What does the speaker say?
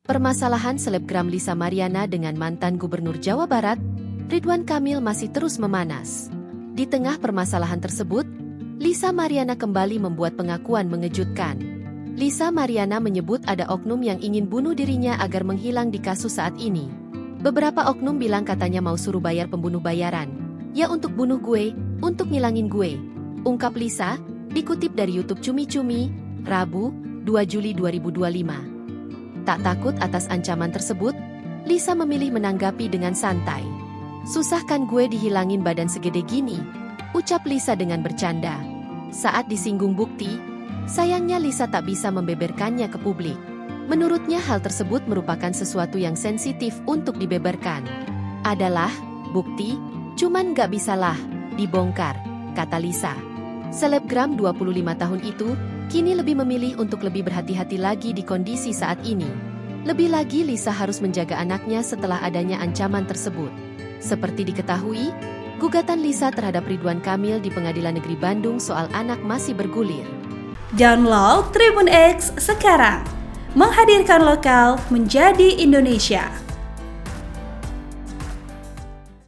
Permasalahan selebgram Lisa Mariana dengan mantan Gubernur Jawa Barat, Ridwan Kamil masih terus memanas. Di tengah permasalahan tersebut, Lisa Mariana kembali membuat pengakuan mengejutkan. Lisa Mariana menyebut ada oknum yang ingin bunuh dirinya agar menghilang di kasus saat ini. Beberapa oknum bilang katanya mau suruh bayar pembunuh bayaran. Ya untuk bunuh gue, untuk ngilangin gue. Ungkap Lisa, dikutip dari YouTube Cumi Cumi, Rabu, 2 Juli 2025. Tak takut atas ancaman tersebut, Lisa memilih menanggapi dengan santai. "Susah kan gue dihilangin badan segede gini?" ucap Lisa dengan bercanda. Saat disinggung bukti, sayangnya Lisa tak bisa membeberkannya ke publik. Menurutnya hal tersebut merupakan sesuatu yang sensitif untuk dibeberkan. "Adalah bukti, cuman gak bisalah dibongkar," kata Lisa. Selebgram 25 tahun itu kini lebih memilih untuk lebih berhati-hati lagi di kondisi saat ini. Lebih lagi Lisa harus menjaga anaknya setelah adanya ancaman tersebut. Seperti diketahui, gugatan Lisa terhadap Ridwan Kamil di Pengadilan Negeri Bandung soal anak masih bergulir. Download Tribun X sekarang, menghadirkan lokal menjadi Indonesia.